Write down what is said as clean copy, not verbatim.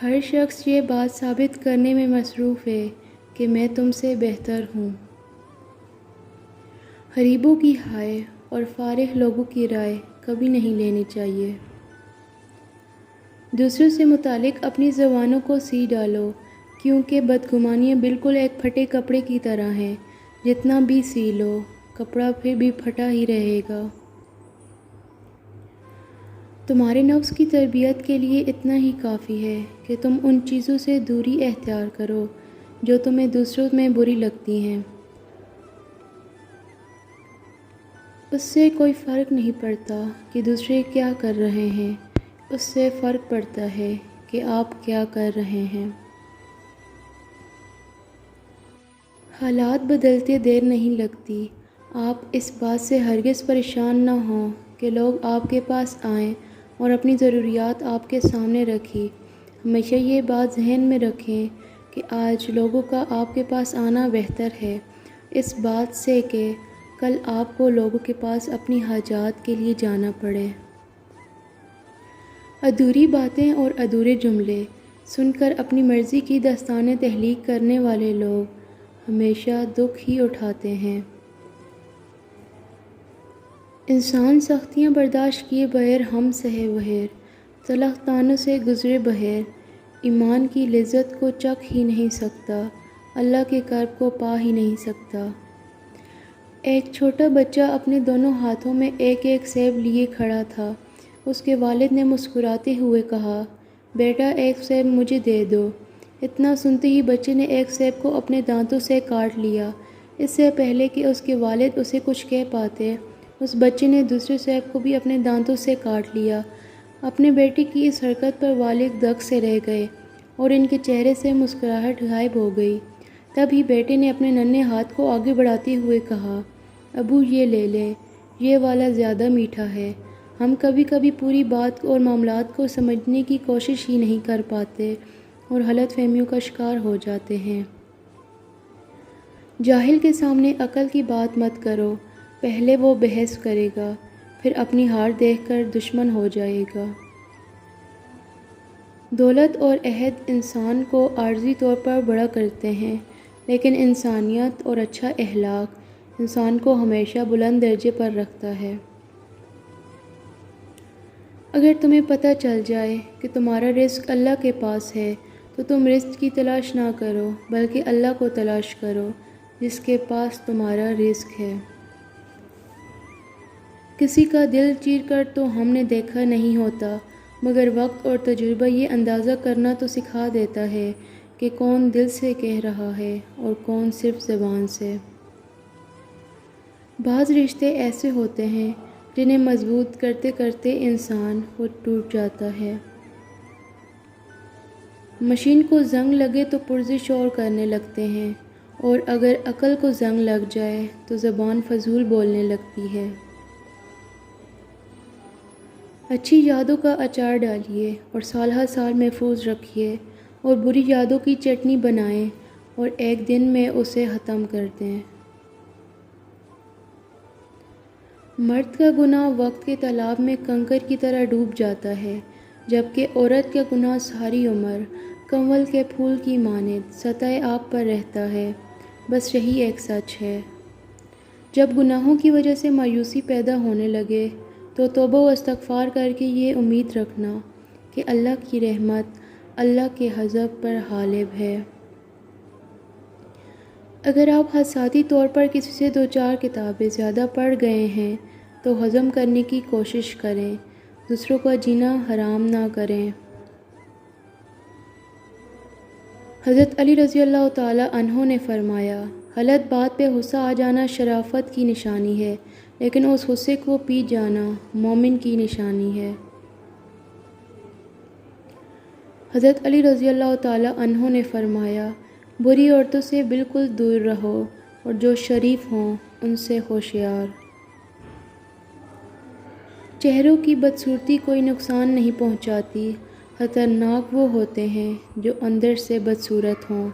ہر شخص یہ بات ثابت کرنے میں مصروف ہے کہ میں تم سے بہتر ہوں۔ غریبوں کی ہائے اور فارغ لوگوں کی رائے کبھی نہیں لینی چاہیے۔ دوسروں سے متعلق اپنی زبانوں کو سی ڈالو، کیونکہ بدگمانیاں بالکل ایک پھٹے کپڑے کی طرح ہیں، جتنا بھی سی لو کپڑا پھر بھی پھٹا ہی رہے گا۔ تمہارے نفس کی تربیت کے لیے اتنا ہی کافی ہے کہ تم ان چیزوں سے دوری اختیار کرو جو تمہیں دوسروں میں بری لگتی ہیں۔ اس سے کوئی فرق نہیں پڑتا کہ دوسرے کیا کر رہے ہیں، اس سے فرق پڑتا ہے کہ آپ کیا کر رہے ہیں۔ حالات بدلتے دیر نہیں لگتی۔ آپ اس بات سے ہرگز پریشان نہ ہوں کہ لوگ آپ کے پاس آئیں اور اپنی ضروریات آپ کے سامنے رکھیں۔ ہمیشہ یہ بات ذہن میں رکھیں کہ آج لوگوں کا آپ کے پاس آنا بہتر ہے اس بات سے کہ کل آپ کو لوگوں کے پاس اپنی حاجات کے لیے جانا پڑے۔ ادھوری باتیں اور ادھورے جملے سن کر اپنی مرضی کی داستانیں تخلیق کرنے والے لوگ ہمیشہ دکھ ہی اٹھاتے ہیں۔ انسان سختیاں برداشت کیے بغیر ہم سہے بغیر، تلخ طعنوں سے گزرے بغیر ایمان کی لذت کو چکھ ہی نہیں سکتا، اللہ کے قرب کو پا ہی نہیں سکتا۔ ایک چھوٹا بچہ اپنے دونوں ہاتھوں میں ایک ایک سیب لیے کھڑا تھا۔ اس کے والد نے مسکراتے ہوئے کہا، بیٹا ایک سیب مجھے دے دو۔ اتنا سنتے ہی بچے نے ایک سیب کو اپنے دانتوں سے کاٹ لیا۔ اس سے پہلے کہ اس کے والد اسے کچھ کہہ پاتے، اس بچے نے دوسرے سیب کو بھی اپنے دانتوں سے کاٹ لیا۔ اپنے بیٹے کی اس حرکت پر والد دنگ سے رہ گئے اور ان کے چہرے سے مسکراہٹ غائب ہو گئی۔ تب ہی بیٹے نے اپنے ننھے ہاتھ کو آگے بڑھاتے ہوئے کہا، ابو یہ لے لیں، یہ والا زیادہ میٹھا ہے۔ ہم کبھی کبھی پوری بات اور معاملات کو سمجھنے کی کوشش ہی نہیں کر پاتے اور غلط فہمیوں کا شکار ہو جاتے ہیں۔ جاہل کے سامنے عقل کی بات مت کرو، پہلے وہ بحث کرے گا، پھر اپنی ہار دیکھ کر دشمن ہو جائے گا۔ دولت اور عہد انسان کو عارضی طور پر بڑا کرتے ہیں، لیکن انسانیت اور اچھا اخلاق انسان کو ہمیشہ بلند درجے پر رکھتا ہے۔ اگر تمہیں پتہ چل جائے کہ تمہارا رزق اللہ کے پاس ہے تو تم رزق کی تلاش نہ کرو بلکہ اللہ کو تلاش کرو جس کے پاس تمہارا رزق ہے۔ کسی کا دل چیر کر تو ہم نے دیکھا نہیں ہوتا، مگر وقت اور تجربہ یہ اندازہ کرنا تو سکھا دیتا ہے کہ کون دل سے کہہ رہا ہے اور کون صرف زبان سے۔ بعض رشتے ایسے ہوتے ہیں جنہیں مضبوط کرتے کرتے انسان خود ٹوٹ جاتا ہے۔ مشین کو زنگ لگے تو پرزے شور کرنے لگتے ہیں، اور اگر عقل کو زنگ لگ جائے تو زبان فضول بولنے لگتی ہے۔ اچھی یادوں کا اچار ڈالیے اور سال ہر سال محفوظ رکھیے، اور بری یادوں کی چٹنی بنائیں اور ایک دن میں اسے ختم کر دیں۔ مرد کا گناہ وقت کے تالاب میں کنکر کی طرح ڈوب جاتا ہے، جبکہ عورت کا گناہ ساری عمر کنول کے پھول کی مانند سطح آب پر رہتا ہے۔ بس یہی ایک سچ ہے۔ جب گناہوں کی وجہ سے مایوسی پیدا ہونے لگے تو توبہ و استغفار کر کے یہ امید رکھنا کہ اللہ کی رحمت اللہ کے غضب پر غالب ہے۔ اگر آپ حساسیتی طور پر کسی سے دو چار کتابیں زیادہ پڑھ گئے ہیں تو ہضم کرنے کی کوشش کریں، دوسروں کا جینا حرام نہ کریں۔ حضرت علی رضی اللہ تعالی عنہ نے فرمایا، غلط بات پہ غصہ آ جانا شرافت کی نشانی ہے، لیکن اس غصے کو پی جانا مومن کی نشانی ہے۔ حضرت علی رضی اللہ تعالی عنہ نے فرمایا، بری عورتوں سے بالکل دور رہو اور جو شریف ہوں ان سے ہوشیار۔ چہروں کی بدصورتی کوئی نقصان نہیں پہنچاتی، خطرناک وہ ہوتے ہیں جو اندر سے بدصورت ہوں۔